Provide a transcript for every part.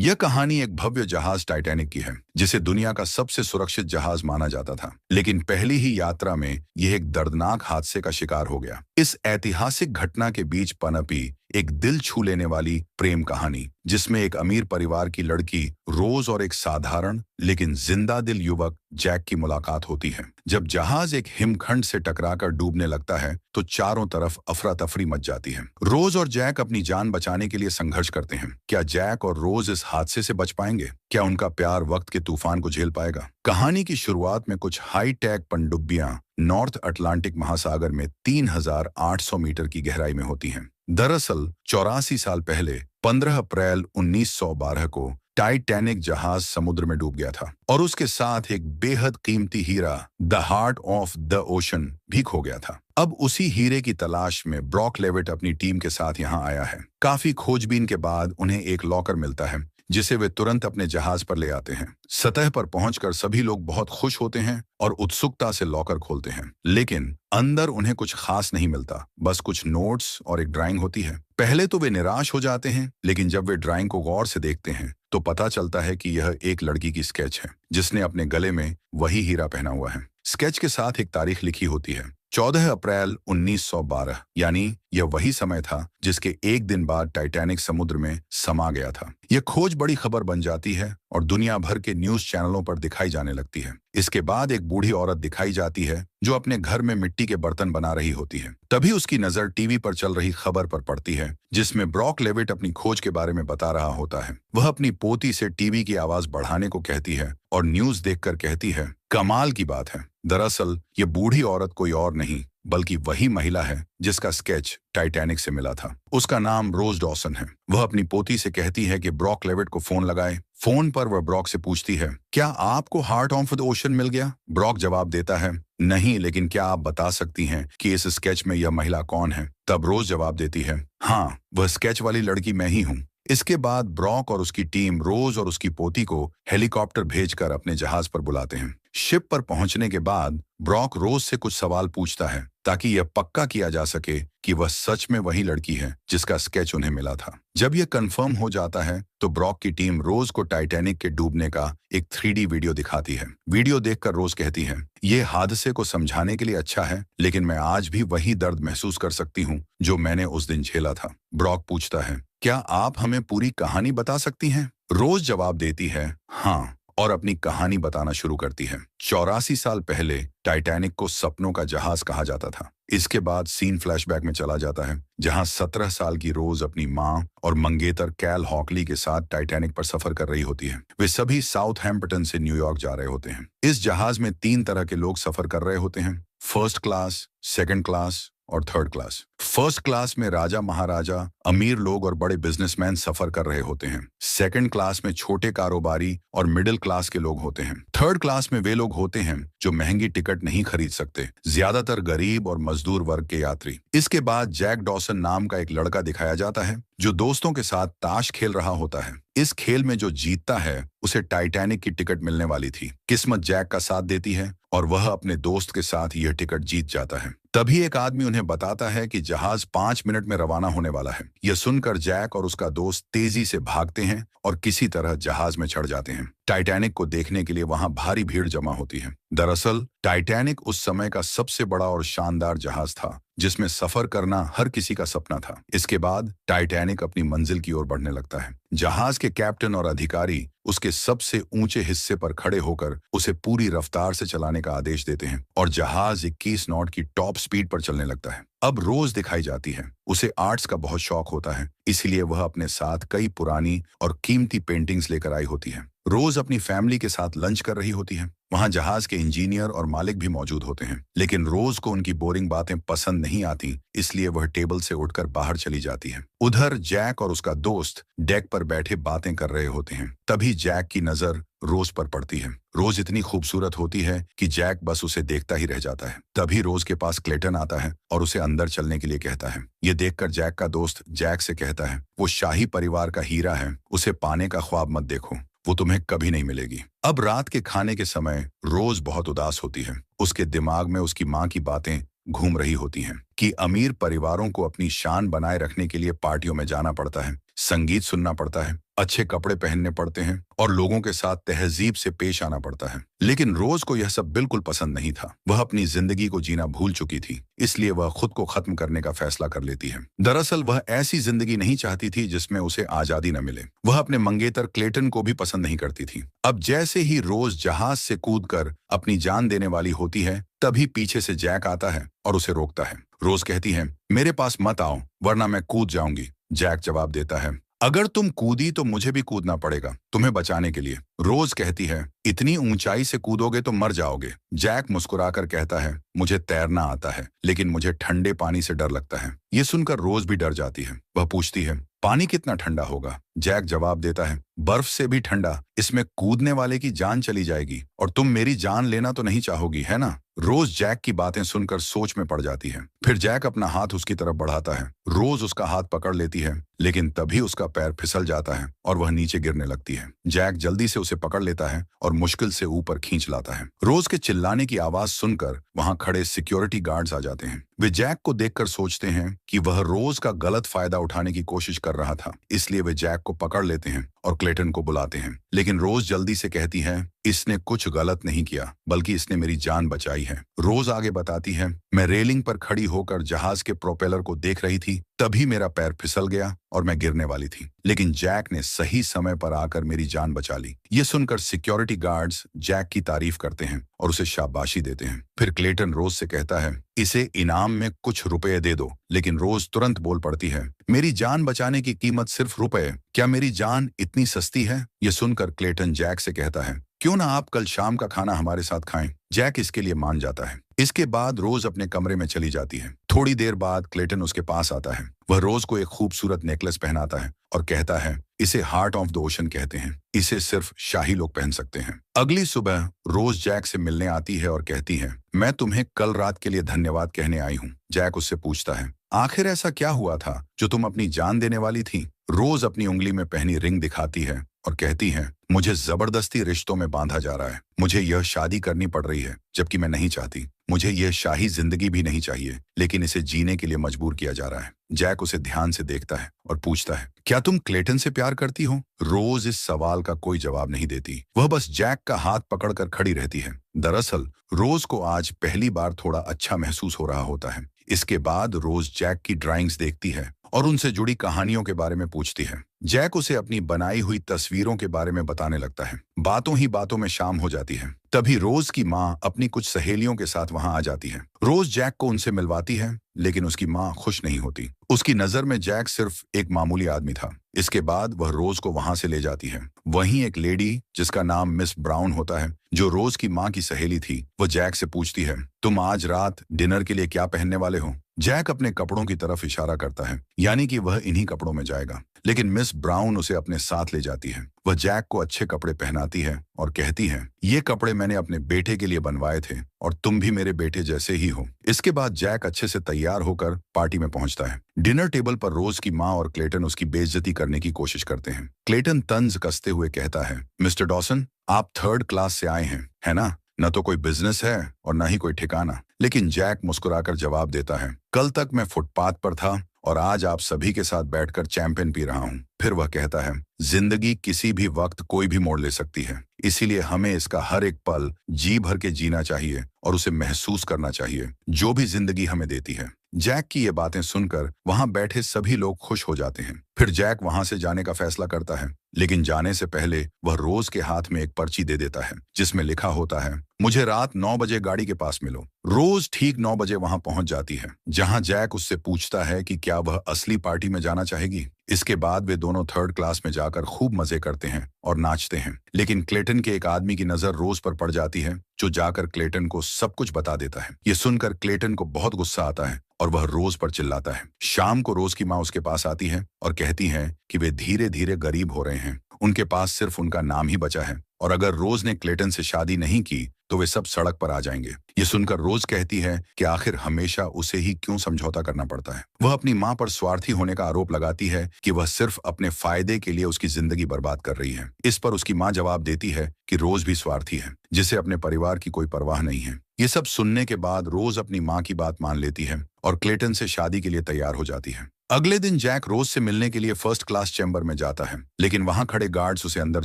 यह कहानी एक भव्य जहाज टाइटैनिक की है, जिसे दुनिया का सबसे सुरक्षित जहाज माना जाता था। लेकिन पहली ही यात्रा में यह एक दर्दनाक हादसे का शिकार हो गया। इस ऐतिहासिक घटना के बीच पनपी एक दिल छू लेने वाली प्रेम कहानी, जिसमें एक अमीर परिवार की लड़की रोज और एक साधारण लेकिन जिंदा दिल युवक जैक की मुलाकात होती है। जब जहाज एक हिमखंड से टकराकर डूबने लगता है तो चारों तरफ अफरा तफरी मच जाती है। रोज और जैक अपनी जान बचाने के लिए संघर्ष करते हैं। क्या जैक और रोज इस हादसे से बच पाएंगे? क्या उनका प्यार वक्त के तूफान को झेल पाएगा? कहानी की शुरुआत में कुछ हाई टेक पनडुब्बियां नॉर्थ अटलांटिक महासागर में 3,800 मीटर की गहराई में होती हैं। दरअसल 84 साल पहले 15 अप्रैल 1912 को टाइटैनिक जहाज समुद्र में डूब गया था और उसके साथ एक बेहद कीमती हीरा the heart of the ocean भी खो गया था। अब उसी हीरे की तलाश में ब्रॉक लेविट अपनी टीम के साथ यहाँ आया है। काफी खोजबीन के बाद उन्हें एक लॉकर मिलता है, जिसे वे तुरंत अपने जहाज पर ले आते हैं। सतह पर पहुंचकर सभी लोग बहुत खुश होते हैं और उत्सुकता से लॉकर खोलते हैं, लेकिन अंदर उन्हें कुछ खास नहीं मिलता। बस कुछ नोट्स और एक ड्राइंग होती है। पहले तो वे निराश हो जाते हैं, लेकिन जब वे ड्राइंग को गौर से देखते हैं तो पता चलता है कि यह एक लड़की की स्केच है, जिसने अपने गले में वही हीरा पहना हुआ है। स्केच के साथ एक तारीख लिखी होती है, 14 अप्रैल 1912, यानी यह वही समय था जिसके एक दिन बाद टाइटैनिक समुद्र में समा गया था। यह खोज बड़ी खबर बन जाती है और दुनिया भर के न्यूज चैनलों पर दिखाई जाने लगती है। इसके बाद एक बूढ़ी औरत दिखाई जाती है जो अपने घर में मिट्टी के बर्तन बना रही होती है। तभी उसकी नजर टीवी पर चल रही खबर पर पड़ती है, जिसमें ब्रॉक लेविट अपनी खोज के बारे में बता रहा होता है। वह अपनी पोती से टीवी की आवाज बढ़ाने को कहती है और न्यूज देखकर कहती है, कमाल की बात है। दरअसल ये बूढ़ी औरत कोई और नहीं बल्कि वही महिला है जिसका स्केच टाइटैनिक से मिला था। उसका नाम रोज डॉसन है। वह अपनी पोती से कहती है कि ब्रॉक लेविट को फोन लगाए। फोन पर वह ब्रॉक से पूछती है, क्या आपको हार्ट ऑफ द ओशन मिल गया? ब्रॉक जवाब देता है, नहीं, लेकिन क्या आप बता सकती हैं कि इस स्केच में यह महिला कौन है? तब रोज जवाब देती है, हाँ, वह स्केच वाली लड़की मैं ही हूँ। इसके बाद ब्रॉक और उसकी टीम रोज और उसकी पोती को हेलीकॉप्टर भेजकर अपने जहाज पर बुलाते हैं। शिप पर पहुंचने के बाद ब्रॉक रोज से कुछ सवाल पूछता है ताकि यह पक्का किया जा सके कि वह सच में वही लड़की है जिसका स्केच उन्हें मिला था। जब यह कंफर्म हो जाता है तो ब्रॉक की टीम रोज को टाइटैनिक के डूबने का एक 3D वीडियो दिखाती है। वीडियो देखकर रोज कहती है, ये हादसे को समझाने के लिए अच्छा है, लेकिन मैं आज भी वही दर्द महसूस कर सकती हूँ जो मैंने उस दिन झेला था। ब्रॉक पूछता है, क्या आप हमें पूरी कहानी बता सकती हैं? रोज जवाब देती है, हाँ, और अपनी कहानी बताना शुरू करती है। 84 साल पहले टाइटैनिक को सपनों का जहाज कहा जाता था। इसके बाद सीन फ्लैशबैक में चला जाता है, जहां 17 साल की रोज अपनी मां और मंगेतर कैल हॉकली के साथ टाइटैनिक पर सफर कर रही होती है। वे सभी साउथहैम्पटन से न्यूयॉर्क जा रहे होते हैं। इस जहाज में 3 तरह के लोग सफर कर रहे होते हैं, फर्स्ट क्लास, सेकंड क्लास और थर्ड क्लास। फर्स्ट क्लास में राजा महाराजा, अमीर लोग और बड़े बिजनेसमैन सफर कर रहे होते हैं। सेकंड क्लास में छोटे कारोबारी और मिडिल क्लास के लोग होते हैं। थर्ड क्लास में वे लोग होते हैं जो महंगी टिकट नहीं खरीद सकते, ज्यादातर गरीब और मजदूर वर्ग के यात्री। इसके बाद जैक डॉसन नाम का एक लड़का दिखाया जाता है जो दोस्तों के साथ ताश खेल रहा होता है। इस खेल में जो जीतता है उसे टाइटैनिक की टिकट मिलने वाली थी। किस्मत जैक का साथ देती है और वह अपने दोस्त के साथ यह टिकट जीत जाता है। तभी एक आदमी उन्हें बताता है कि जहाज 5 मिनट में रवाना होने वाला है। यह सुनकर जैक और उसका दोस्त तेजी से भागते हैं और किसी तरह जहाज में चढ़ जाते हैं। टाइटैनिक को देखने के लिए वहां भारी भीड़ जमा होती है। दरअसल टाइटैनिक उस समय का सबसे बड़ा और शानदार जहाज था, जिसमें सफर करना हर किसी का सपना था। इसके बाद टाइटैनिक अपनी मंजिल की ओर बढ़ने लगता है। जहाज के कैप्टन और अधिकारी उसके सबसे ऊंचे हिस्से पर खड़े होकर उसे पूरी रफ्तार से चलाने का आदेश देते हैं और जहाज 21 नॉट की टॉप स्पीड पर चलने लगता है। अब रोज दिखाई जाती है। उसे आर्ट्स का बहुत शौक होता है, इसलिए वह अपने साथ कई पुरानी और कीमती पेंटिंग्स लेकर आई होती है। रोज अपनी फैमिली के साथ लंच कर रही होती है। वहां जहाज के इंजीनियर और मालिक भी मौजूद होते हैं, लेकिन रोज को उनकी बोरिंग बातें पसंद नहीं आती, इसलिए वह टेबल से उठकर बाहर चली जाती है। उधर जैक और उसका दोस्त डेक पर बैठे बातें कर रहे होते हैं। तभी जैक की नजर रोज पर पड़ती है। रोज इतनी खूबसूरत होती है कि जैक बस उसे देखता ही रह जाता है। तभी रोज के पास क्लेटन आता है और उसे अंदर चलने के लिए कहता है। ये देखकर जैक का दोस्त जैक से कहता है, वो शाही परिवार का हीरा है, उसे पाने का ख्वाब मत देखो, वो तुम्हें कभी नहीं मिलेगी। अब रात के खाने के समय रोज बहुत उदास होती है। उसके दिमाग में उसकी माँ की बातें घूम रही होती हैं कि अमीर परिवारों को अपनी शान बनाए रखने के लिए पार्टियों में जाना पड़ता है, संगीत सुनना पड़ता है, अच्छे कपड़े पहनने पड़ते हैं और लोगों के साथ तहजीब से पेश आना पड़ता है। लेकिन रोज को यह सब बिल्कुल पसंद नहीं था। वह अपनी जिंदगी को जीना भूल चुकी थी, इसलिए वह खुद को खत्म करने का फैसला कर लेती है। दरअसल वह ऐसी जिंदगी नहीं चाहती थी जिसमें उसे आजादी न मिले। वह अपने मंगेतर क्लेटन को भी पसंद नहीं करती थी। अब जैसे ही रोज जहाज से कूदकर अपनी जान देने वाली होती है, तभी पीछे से जैक आता है और उसे रोकता है। रोज कहती है, मेरे पास मत आओ वरना मैं कूद जाऊंगी। जैक जवाब देता है, अगर तुम कूदी तो मुझे भी कूदना पड़ेगा तुम्हें बचाने के लिए। रोज कहती है, इतनी ऊंचाई से कूदोगे तो मर जाओगे। जैक मुस्कुराकर कहता है, मुझे तैरना आता है लेकिन मुझे ठंडे पानी से डर लगता है। ये सुनकर रोज भी डर जाती है। वह पूछती है, पानी कितना ठंडा होगा? जैक जवाब देता है, बर्फ से भी ठंडा। इसमें कूदने वाले की जान चली जाएगी और तुम मेरी जान लेना तो नहीं चाहोगी, है ना? रोज जैक की बातें सुनकर सोच में पड़ जाती है। फिर जैक अपना हाथ उसकी तरफ बढ़ाता है। रोज उसका हाथ पकड़ लेती है, लेकिन तभी उसका पैर फिसल जाता है और वह नीचे गिरने लगती है। जैक जल्दी से उसे पकड़ लेता है और मुश्किल से ऊपर खींच लाता है। रोज के चिल्लाने की आवाज सुनकर वहां खड़े सिक्योरिटी गार्ड्स आ जाते हैं। वे जैक को देखकर सोचते हैं कि वह रोज का गलत फायदा उठाने की कोशिश कर रहा था, इसलिए वे जैक को पकड़ लेते हैं और क्लेटन को बुलाते हैं। लेकिन रोज जल्दी से कहती है, इसने कुछ गलत नहीं किया बल्कि इसने मेरी जान बचाई है। रोज आगे बताती है, मैं रेलिंग पर खड़ी होकर जहाज के प्रोपेलर को देख रही थी, तभी मेरा पैर फिसल गया और मैं गिरने वाली थी, लेकिन जैक ने सही समय पर आकर मेरी जान बचा ली। ये सुनकर सिक्योरिटी गार्ड्स जैक की तारीफ करते हैं और उसे शाबाशी देते हैं। फिर क्लेटन रोज से कहता है, इसे इनाम में कुछ रुपए दे दो। लेकिन रोज तुरंत बोल पड़ती है, मेरी जान बचाने की कीमत सिर्फ रुपए? क्या मेरी जान इतनी सस्ती है? ये सुनकर क्लेटन जैक से कहता है, क्यों ना आप कल शाम का खाना हमारे साथ खाएं? जैक इसके लिए मान जाता है। इसके बाद रोज अपने कमरे में चली जाती है। थोड़ी देर बाद क्लेटन उसके पास आता है। वह रोज को एक खूबसूरत नेकलेस पहनाता है और कहता है, इसे हार्ट ऑफ द ओशन कहते हैं, इसे सिर्फ शाही लोग पहन सकते हैं। अगली सुबह रोज जैक से मिलने आती है और कहती है, मैं तुम्हें कल रात के लिए धन्यवाद कहने आई हूँ। जैक उससे पूछता है, आखिर ऐसा क्या हुआ था जो तुम अपनी जान देने वाली थी? रोज अपनी उंगली में पहनी रिंग दिखाती है और कहती है, मुझे जबरदस्ती रिश्तों में बांधा जा रहा है। मुझे यह शादी करनी पड़ रही है जबकि मैं नहीं चाहती। मुझे यह शाही जिंदगी भी नहीं चाहिए, लेकिन इसे जीने के लिए मजबूर किया जा रहा है। जैक उसे ध्यान से देखता है और पूछता है, क्या तुम क्लेटन से प्यार करती हो? रोज इस सवाल का कोई जवाब नहीं देती। वह बस जैक का हाथ पकड़कर खड़ी रहती है। दरअसल रोज को आज पहली बार थोड़ा अच्छा महसूस हो रहा होता है। इसके बाद रोज जैक की ड्राइंग्स देखती है और उनसे जुड़ी कहानियों के बारे में पूछती है। जैक उसे अपनी बनाई हुई तस्वीरों के बारे में बताने लगता है। बातों ही बातों में शाम हो जाती है। तभी रोज की माँ अपनी कुछ सहेलियों के साथ वहां आ जाती है। रोज जैक को उनसे मिलवाती है, लेकिन उसकी माँ खुश नहीं होती। उसकी नजर में जैक सिर्फ एक मामूली आदमी था। इसके बाद वह रोज को वहां से ले जाती है। वहीं एक लेडी जिसका नाम मिस ब्राउन होता है, जो रोज की माँ की सहेली थी, वो जैक से पूछती है, तुम आज रात डिनर के लिए क्या पहनने वाले हो? जैक अपने कपड़ों की तरफ इशारा करता है, यानी कि वह इन्हीं कपड़ों में जाएगा। लेकिन मिस ब्राउन उसे अपने साथ ले जाती है। वह जैक को अच्छे कपड़े पहनाती है और कहती है, ये कपड़े मैंने अपने बेटे के लिए बनवाए थे और तुम भी मेरे बेटे जैसे ही हो। इसके बाद जैक अच्छे से तैयार होकर पार्टी में पहुंचता है। डिनर टेबल पर रोज की माँ और क्लेटन उसकी बेइज्जती करने की कोशिश करते हैं। क्लेटन तंज कसते हुए कहता है, मिस्टर डॉसन, आप थर्ड क्लास से आए हैं, है ना? न तो कोई बिजनेस है और न ही कोई ठिकाना। लेकिन जैक मुस्कुराकर जवाब देता है, कल तक मैं फुटपाथ पर था और आज आप सभी के साथ बैठकर चैंपियन पी रहा हूँ। फिर वह कहता है, जिंदगी किसी भी वक्त कोई भी मोड़ ले सकती है, इसीलिए हमें इसका हर एक पल जी भर के जीना चाहिए और उसे महसूस करना चाहिए जो भी जिंदगी हमें देती है। जैक की ये बातें सुनकर वहां बैठे सभी लोग खुश हो जाते हैं। फिर जैक वहां से जाने का फैसला करता है, लेकिन जाने से पहले वह रोज के हाथ में एक पर्ची दे देता है जिसमें लिखा होता है, मुझे रात 9 बजे गाड़ी के पास मिलो। रोज ठीक 9 बजे वहां पहुंच जाती है, जहां जैक उससे पूछता है कि क्या वह असली पार्टी में जाना चाहेगी। इसके बाद वे दोनों थर्ड क्लास में जाकर खूब मजे करते हैं और नाचते हैं। लेकिन क्लेटन के एक आदमी की नजर रोज पर पड़ जाती है, जो जाकर क्लेटन को सब कुछ बता देता है। ये सुनकर क्लेटन को बहुत गुस्सा आता है और वह रोज पर चिल्लाता है। शाम को रोज की माँ उसके पास आती है और कहती है कि वे धीरे धीरे गरीब हो रहे हैं, उनके पास सिर्फ उनका नाम ही बचा है और अगर रोज ने क्लेटन से शादी नहीं की तो वे सब सड़क पर आ जाएंगे। ये सुनकर रोज कहती है कि आखिर हमेशा उसे ही क्यों समझौता करना पड़ता है। वह अपनी माँ पर स्वार्थी होने का आरोप लगाती है कि वह सिर्फ अपने फायदे के लिए उसकी जिंदगी बर्बाद कर रही है। इस पर उसकी माँ जवाब देती है कि रोज भी स्वार्थी है, जिसे अपने परिवार की कोई परवाह नहीं है। ये सब सुनने के बाद रोज अपनी माँ की बात मान लेती है और क्लेटन से शादी के लिए तैयार हो जाती है। अगले दिन जैक रोज से मिलने के लिए फर्स्ट क्लास चैम्बर में जाता है, लेकिन वहां खड़े गार्ड्स उसे अंदर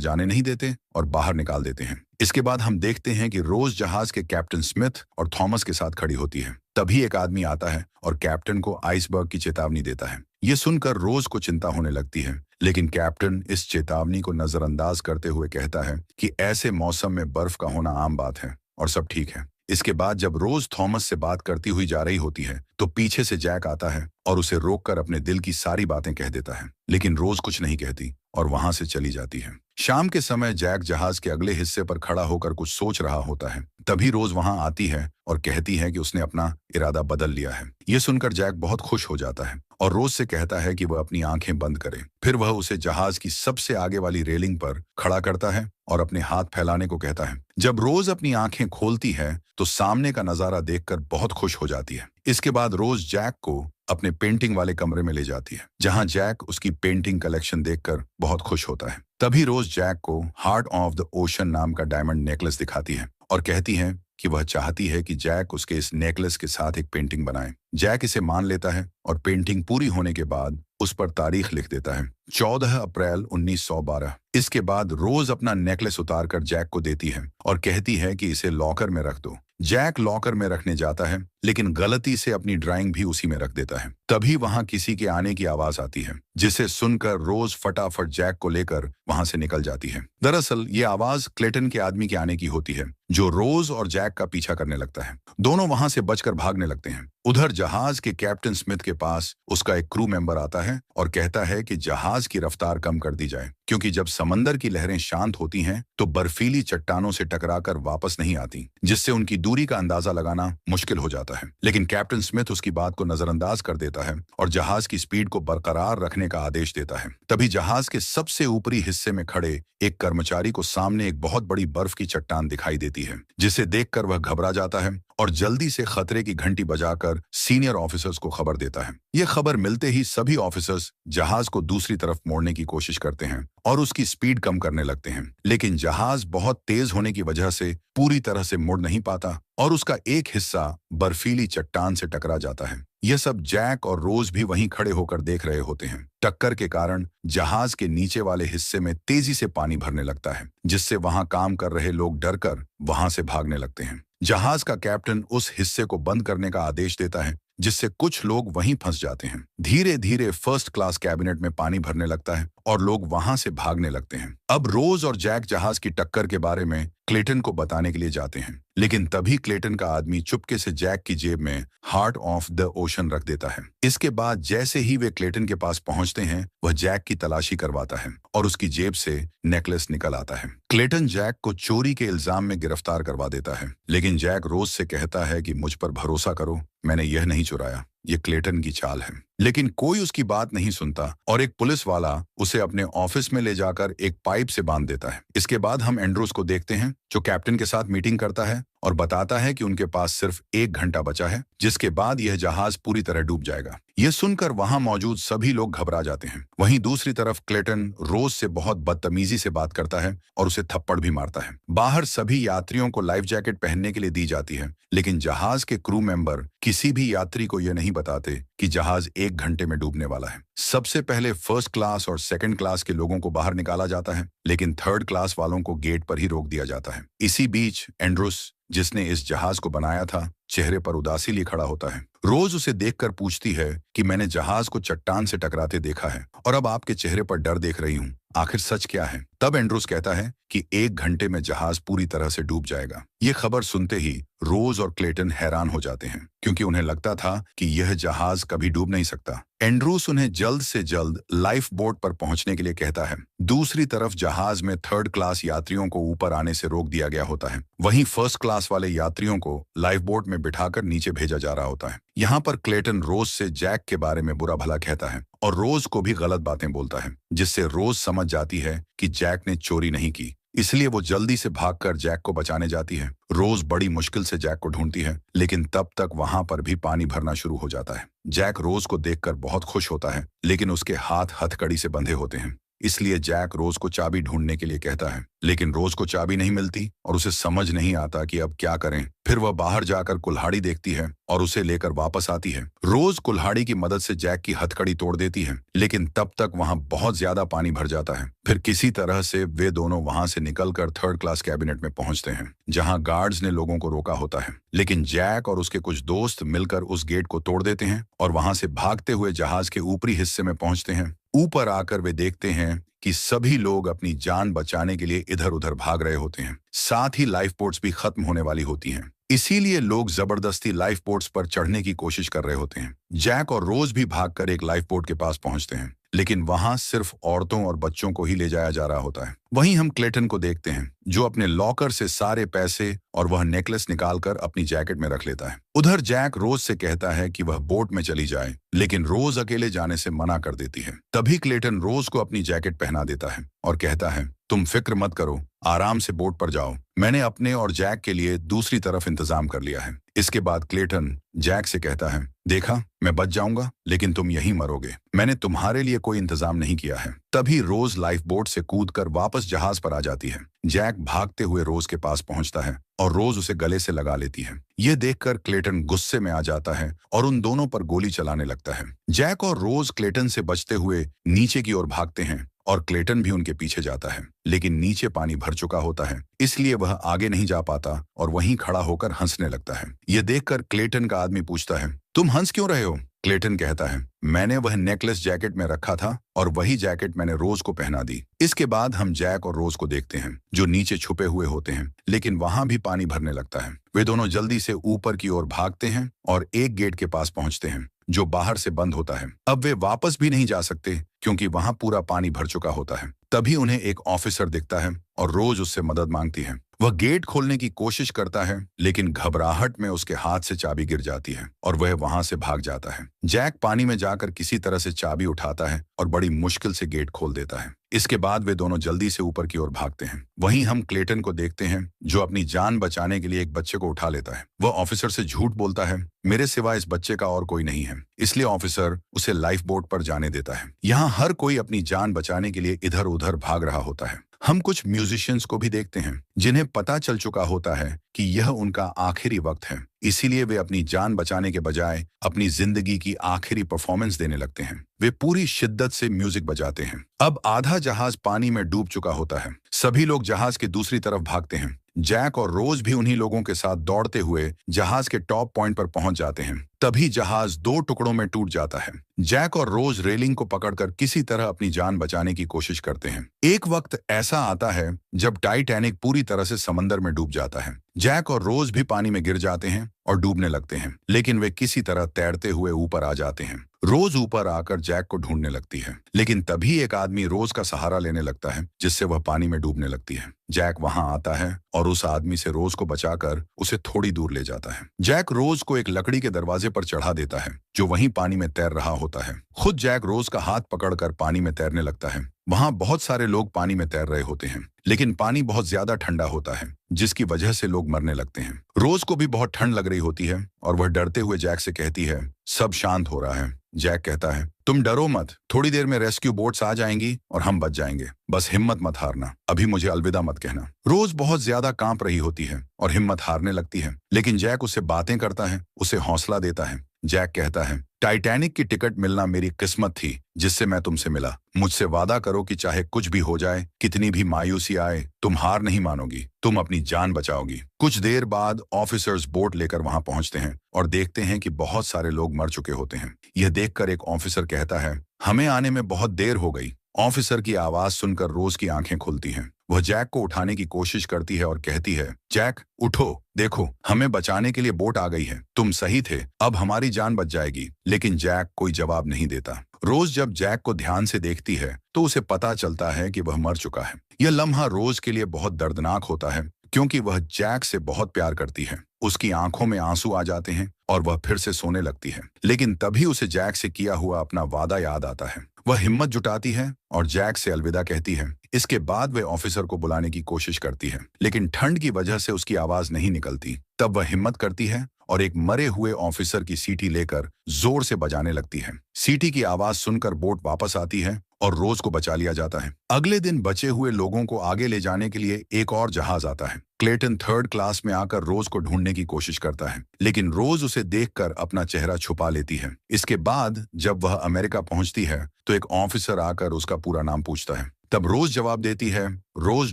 जाने नहीं देते और बाहर निकाल देते हैं। इसके बाद हम देखते हैं कि रोज जहाज के कैप्टन स्मिथ और थॉमस के साथ खड़ी होती है। तभी एक आदमी आता है और कैप्टन को आइसबर्ग की चेतावनी देता है। ये सुनकर रोज को चिंता होने लगती है, लेकिन कैप्टन इस चेतावनी को नजरअंदाज करते हुए कहता है कि ऐसे मौसम में बर्फ का होना आम बात है और सब ठीक है। इसके बाद जब रोज थॉमस से बात करती हुई जा रही होती है तो पीछे से जैक आता है और उसे रोककर अपने दिल की सारी बातें कह देता है, लेकिन रोज कुछ नहीं कहती और वहां से चली जाती है। शाम के समय जैक जहाज के अगले हिस्से पर खड़ा होकर कुछ सोच रहा होता है। तभी रोज वहां आती है और कहती है कि उसने अपना इरादा बदल लिया है। ये सुनकर जैक बहुत खुश हो जाता है और रोज से कहता है कि वह अपनी आंखें बंद करे। फिर वह उसे जहाज की सबसे आगे वाली रेलिंग पर खड़ा करता है और अपने हाथ फैलाने को कहता है। जब रोज अपनी आंखें खोलती है तो सामने का नजारा देखकर बहुत खुश हो जाती है। इसके बाद रोज जैक को अपने पेंटिंग वाले कमरे में ले जाती है, जहां जैक उसकी पेंटिंग कलेक्शन देखकर बहुत खुश होता है। तभी रोज जैक को हार्ट ऑफ द ओशन नाम का डायमंड नेकलेस दिखाती है और कहती है कि वह चाहती है कि जैक उसके इस नेकलेस के साथ एक पेंटिंग बनाए। जैक इसे मान लेता है और पेंटिंग पूरी होने के बाद उस पर तारीख लिख देता है, 14 अप्रैल 1912। इसके बाद रोज अपना नेकलेस उतारकर जैक को देती है और कहती है कि इसे लॉकर में रख दो। जैक लॉकर में रखने जाता है, लेकिन गलती से अपनी ड्राइंग भी उसी में रख देता है। तभी वहां किसी के आने की आवाज आती है, जिसे सुनकर रोज फटाफट जैक को लेकर वहां से निकल जाती है। दरअसल ये आवाज क्लेटन के आदमी के आने की होती है, जो रोज और जैक का पीछा करने लगता है। दोनों वहां से बचकर भागने लगते हैं। उधर जहाज के कैप्टन स्मिथ के पास उसका एक क्रू मेंबर आता है और कहता है कि जहाज की रफ्तार कम कर दी जाए, क्योंकि जब समंदर की लहरें शांत होती हैं तो बर्फीली चट्टानों से टकराकर वापस नहीं आती, जिससे उनकी दूरी का अंदाजा लगाना मुश्किल हो जाता है। लेकिन कैप्टन स्मिथ उसकी बात को नजरअंदाज कर देता है और जहाज की स्पीड को बरकरार रखने का आदेश देता है। तभी जहाज के सबसे ऊपरी हिस्से में खड़े एक कर्मचारी को सामने एक बहुत बड़ी बर्फ की चट्टान दिखाई देती है, जिसे देखकर वह घबरा जाता है और जल्दी से खतरे की घंटी बजाकर सीनियर ऑफिसर्स को खबर देता है। यह खबर मिलते ही सभी ऑफिसर्स जहाज को दूसरी तरफ मोड़ने की कोशिश करते हैं और उसकी स्पीड कम करने लगते हैं, लेकिन जहाज बहुत तेज होने की वजह से पूरी तरह से मुड़ नहीं पाता और उसका एक हिस्सा बर्फीली चट्टान से टकरा जाता है। यह सब जैक और रोज भी वहीं खड़े होकर देख रहे होते हैं। टक्कर के कारण जहाज के नीचे वाले हिस्से में तेजी से पानी भरने लगता है, जिससे वहां काम कर रहे लोग डरकर वहां से भागने लगते हैं। जहाज का कैप्टन उस हिस्से को बंद करने का आदेश देता है, जिससे कुछ लोग वहीं फंस जाते हैं। धीरे धीरे फर्स्ट क्लास कैबिनेट में पानी भरने लगता है और लोग वहां से भागने लगते हैं। अब रोज और जैक जहाज की टक्कर के बारे में क्लेटन को बताने के लिए जाते हैं, लेकिन तभी क्लेटन का आदमी चुपके से जैक की जेब में हार्ट ऑफ द ओशन रख देता है। इसके बाद जैसे ही वे क्लेटन के पास पहुंचते हैं, वह जैक की तलाशी करवाता है और उसकी जेब से नेकलेस निकल आता है। क्लेटन जैक को चोरी के इल्जाम में गिरफ्तार करवा देता है, लेकिन जैक रोज से कहता है कि मुझ पर भरोसा करो, मैंने यह नहीं चुराया, ये क्लेटन की चाल है। लेकिन कोई उसकी बात नहीं सुनता और एक पुलिस वाला उसे अपने ऑफिस में ले जाकर एक पाइप से बांध देता है। इसके बाद हम एंड्रूस को देखते हैं, जो कैप्टन के साथ मीटिंग करता है और बताता है कि उनके पास सिर्फ 1 घंटा बचा है, जिसके बाद यह जहाज पूरी तरह डूब जाएगा। यह सुनकर वहां मौजूद सभी लोग घबरा जाते हैं। वहीं दूसरी तरफ क्लेटन रोज से बहुत बदतमीजी से बात करता है और उसे थप्पड़ भी मारता है। बाहर सभी यात्रियों को लाइफ जैकेट पहनने के लिए दी जाती है, लेकिन जहाज के क्रू मेंबर किसी भी यात्री को यह नहीं बताते कि जहाज 1 घंटे में डूबने वाला है। सबसे पहले फर्स्ट क्लास और सेकंड क्लास के लोगों को बाहर निकाला जाता है, लेकिन थर्ड क्लास वालों को गेट पर ही रोक दिया जाता है। इसी बीच एंड्रूस, जिसने इस जहाज को बनाया था, चेहरे पर उदासी लिए खड़ा होता है। रोज उसे देखकर पूछती है कि मैंने जहाज को चट्टान से टकराते देखा है और अब आपके चेहरे पर डर देख रही हूँ, आखिर सच क्या है? तब एंड्रूस कहता है कि 1 घंटे में जहाज पूरी तरह से डूब जाएगा। ये खबर सुनते ही रोज और क्लेटन हैरान हो जाते हैं, क्योंकि उन्हें लगता था कि यह जहाज कभी डूब नहीं सकता। एंड्रूस उन्हें जल्द से जल्द लाइफ बोट पर पहुंचने के लिए कहता है। दूसरी तरफ जहाज में थर्ड क्लास यात्रियों को ऊपर आने से रोक दिया गया होता है। वहीं फर्स्ट क्लास वाले यात्रियों को लाइफ बोट में बिठाकर नीचे भेजा जा रहा होता है। यहाँ पर क्लेटन रोज से जैक के बारे में बुरा भला कहता है और रोज को भी गलत बातें बोलता है, जिससे रोज समझ जाती है कि जैक ने चोरी नहीं की। इसलिए वो जल्दी से भागकर जैक को बचाने जाती है। रोज बड़ी मुश्किल से जैक को ढूंढती है, लेकिन तब तक वहां पर भी पानी भरना शुरू हो जाता है। जैक रोज को देखकर बहुत खुश होता है, लेकिन उसके हाथ हथकड़ी से बंधे होते हैं। इसलिए जैक रोज को चाबी ढूंढने के लिए कहता है, लेकिन रोज को चाबी नहीं मिलती और उसे समझ नहीं आता कि अब क्या करें। फिर वह बाहर जाकर कुल्हाड़ी देखती है और उसे लेकर वापस आती है। रोज कुल्हाड़ी की मदद से जैक की हथकड़ी तोड़ देती है, लेकिन तब तक वहां बहुत ज्यादा पानी भर जाता है। फिर किसी तरह से वे दोनों वहां से निकलकर थर्ड क्लास कैबिनेट में पहुंचते हैं, जहां गार्ड्स ने लोगों को रोका होता है। लेकिन जैक और उसके कुछ दोस्त मिलकर उस गेट को तोड़ देते हैं और वहां से भागते हुए जहाज के ऊपरी हिस्से में पहुंचते हैं। ऊपर आकर वे देखते हैं कि सभी लोग अपनी जान बचाने के लिए इधर उधर भाग रहे होते हैं। साथ ही लाइफ बोट्स भी खत्म होने वाली होती हैं। इसीलिए लोग जबरदस्ती लाइफ बोट्स पर चढ़ने की कोशिश कर रहे होते हैं। जैक और रोज भी भागकर एक लाइफ बोट के पास पहुंचते हैं, लेकिन वहां सिर्फ औरतों और बच्चों को ही ले जाया जा रहा होता है। वहीं हम क्लेटन को देखते हैं, जो अपने लॉकर से सारे पैसे और वह नेकलेस निकालकर अपनी जैकेट में रख लेता है। उधर जैक रोज से कहता है कि वह बोट में चली जाए, लेकिन रोज अकेले जाने से मना कर देती है। तभी क्लेटन रोज को अपनी जैकेट पहना देता है और कहता है, तुम फिक्र मत करो, आराम से बोट पर जाओ, मैंने अपने और जैक के लिए दूसरी तरफ इंतजाम कर लिया है। इसके बाद क्लेटन जैक से कहता है, देखा, मैं बच जाऊंगा लेकिन तुम यहीं मरोगे, मैंने तुम्हारे लिए कोई इंतजाम नहीं किया है। तभी रोज लाइफ बोट से कूदकर वापस जहाज पर आ जाती है। जैक भागते हुए रोज के पास पहुंचता है और रोज उसे गले से लगा लेती है। यह देखकर क्लेटन गुस्से में आ जाता है और उन दोनों पर गोली चलाने लगता है। जैक और रोज क्लेटन से बचते हुए नीचे की ओर भागते हैं और क्लेटन भी उनके पीछे जाता है, लेकिन नीचे पानी भर चुका होता है, इसलिए वह आगे नहीं जा पाता और वहीं खड़ा होकर हंसने लगता है। यह देखकर क्लेटन का आदमी पूछता है, तुम हंस क्यों रहे हो? क्लेटन कहता है, मैंने वह नेकलेस जैकेट में रखा था और वही जैकेट मैंने रोज को पहना दी। इसके बाद हम जैक और रोज को देखते हैं, जो नीचे छुपे हुए होते हैं, लेकिन वहां भी पानी भरने लगता है। वे दोनों जल्दी से ऊपर की ओर भागते हैं और एक गेट के पास पहुंचते हैं, जो बाहर से बंद होता है। अब वे वापस भी नहीं जा सकते क्योंकि वहां पूरा पानी भर चुका होता है। तभी उन्हें एक ऑफिसर दिखता है और रोज उससे मदद मांगती है। वह गेट खोलने की कोशिश करता है, लेकिन घबराहट में उसके हाथ से चाबी गिर जाती है और वह वहां से भाग जाता है। जैक पानी में जाकर किसी तरह से चाबी उठाता है और बड़ी मुश्किल से गेट खोल देता है। इसके बाद वे दोनों जल्दी से ऊपर की ओर भागते हैं। वहीं हम क्लेटन को देखते हैं, जो अपनी जान बचाने के लिए एक बच्चे को उठा लेता है। वह ऑफिसर से झूठ बोलता है, मेरे सिवाय इस बच्चे का और कोई नहीं है, इसलिए ऑफिसर उसे लाइफ बोट पर जाने देता है। यहाँ हर कोई अपनी जान बचाने के लिए इधर उधर भाग रहा होता है। हम कुछ म्यूजिशियंस को भी देखते हैं, जिन्हें पता चल चुका होता है कि यह उनका आखिरी वक्त है, इसीलिए वे अपनी जान बचाने के बजाय अपनी जिंदगी की आखिरी परफॉर्मेंस देने लगते हैं। वे पूरी शिद्दत से म्यूजिक बजाते हैं। अब आधा जहाज पानी में डूब चुका होता है। सभी लोग जहाज के दूसरी तरफ भागते हैं। जैक और रोज भी उन्हीं लोगों के साथ दौड़ते हुए जहाज के टॉप पॉइंट पर पहुंच जाते हैं। तभी जहाज 2 टुकड़ों में टूट जाता है। जैक और रोज रेलिंग को पकड़कर किसी तरह अपनी जान बचाने की कोशिश करते हैं। एक वक्त ऐसा आता है जब टाइटैनिक पूरी तरह से समंदर में डूब जाता है। जैक और रोज भी पानी में गिर जाते हैं और डूबने लगते हैं, लेकिन वे किसी तरह तैरते हुए ऊपर आ जाते हैं। रोज ऊपर आकर जैक को ढूंढने लगती है, लेकिन तभी एक आदमी रोज का सहारा लेने लगता है, जिससे वह पानी में डूबने लगती है। जैक वहां आता है और उस आदमी से रोज को बचाकर उसे थोड़ी दूर ले जाता है। जैक रोज को एक लकड़ी के दरवाजे पर चढ़ा देता है, जो वहीं पानी में तैर रहा होता है। खुद जैक रोज का हाथ पकड़कर पानी में तैरने लगता है। वहां बहुत सारे लोग पानी में तैर रहे होते हैं, लेकिन पानी बहुत ज्यादा ठंडा होता है, जिसकी वजह से लोग मरने लगते हैं। रोज को भी बहुत ठंड लग रही होती है और वह डरते हुए जैक से कहती है, सब शांत हो रहा है। जैक कहता है, तुम डरो मत, थोड़ी देर में रेस्क्यू बोट्स आ जाएंगी और हम बच जाएंगे, बस हिम्मत मत हारना, अभी मुझे अलविदा मत कहना। रोज बहुत ज्यादा कांप रही होती है और हिम्मत हारने लगती है, लेकिन जैक उससे बातें करता है, उसे हौसला देता है। जैक कहता है, टाइटैनिक की टिकट मिलना मेरी किस्मत थी, जिससे मैं तुमसे मिला। मुझसे वादा करो कि चाहे कुछ भी हो जाए, कितनी भी मायूसी आए, तुम हार नहीं मानोगी, तुम अपनी जान बचाओगी। कुछ देर बाद ऑफिसर्स बोट लेकर वहां पहुंचते हैं और देखते हैं कि बहुत सारे लोग मर चुके होते हैं। यह देखकर एक ऑफिसर कहता है, हमें आने में बहुत देर हो गई। ऑफिसर की आवाज सुनकर रोज की आंखें खुलती हैं। वह जैक को उठाने की कोशिश करती है और कहती है, जैक उठो, देखो हमें बचाने के लिए बोट आ गई है, तुम सही थे, अब हमारी जान बच जाएगी। लेकिन जैक कोई जवाब नहीं देता। रोज जब जैक को ध्यान से देखती है तो उसे पता चलता है कि वह मर चुका है। यह लम्हा रोज के लिए बहुत दर्दनाक होता है, क्योंकि वह जैक से बहुत प्यार करती है। उसकी आंखों में आंसू आ जाते हैं और वह फिर से सोने लगती है, लेकिन तभी उसे जैक से किया हुआ अपना वादा याद आता है। वह हिम्मत जुटाती है और जैक से अलविदा कहती है। इसके बाद वह ऑफिसर को बुलाने की कोशिश करती है, लेकिन ठंड की वजह से उसकी आवाज नहीं निकलती। तब वह हिम्मत करती है और एक मरे हुए ऑफिसर की सीटी लेकर जोर से बजाने लगती है। सीटी की आवाज सुनकर बोट वापस आती है और रोज को बचा लिया जाता है। अगले दिन बचे हुए लोगों को आगे ले जाने के लिए एक और जहाज आता है। क्लेटन थर्ड क्लास में आकर रोज को ढूंढने की कोशिश करता है, लेकिन रोज उसे देखकर अपना चेहरा छुपा लेती है। इसके बाद जब वह अमेरिका पहुंचती है तो एक ऑफिसर आकर उसका पूरा नाम पूछता है। तब रोज जवाब देती है रोज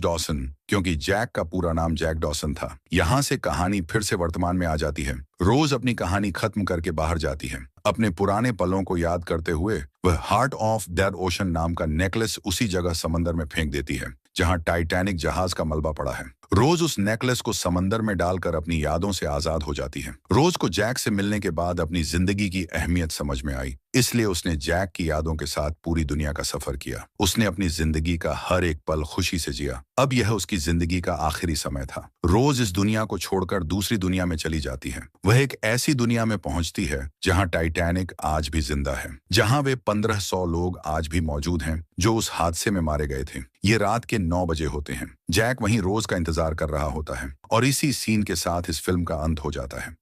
डॉसन, क्योंकि जैक का पूरा नाम जैक डॉसन था। यहाँ से कहानी फिर से वर्तमान में आ जाती है। रोज अपनी कहानी खत्म करके बाहर जाती है। अपने पुराने पलों को याद करते हुए वह हार्ट ऑफ डेड ओशन नाम का नेकलेस उसी जगह समंदर में फेंक देती है जहां टाइटैनिक जहाज का मलबा पड़ा है। रोज उस नेकलेस को समंदर में डालकर अपनी यादों से आजाद हो जाती है। रोज को जैक से मिलने के बाद अपनी जिंदगी की अहमियत समझ में आई, इसलिए उसने जैक की यादों के साथ पूरी दुनिया का सफर किया। उसने अपनी जिंदगी का हर एक पल खुशी से जिया। अब यह उसकी जिंदगी का आखिरी समय था। रोज इस दुनिया को छोड़कर दूसरी दुनिया में चली जाती है। वह एक ऐसी दुनिया में पहुंचती है जहां टाइटैनिक आज भी जिंदा है, जहां वे 1500 लोग आज भी मौजूद हैं जो उस हादसे में मारे गए थे। ये रात के 9 बजे होते हैं। जैक वहीं रोज का इंतजार कर रहा होता है और इसी सीन के साथ इस फिल्म का अंत हो जाता है।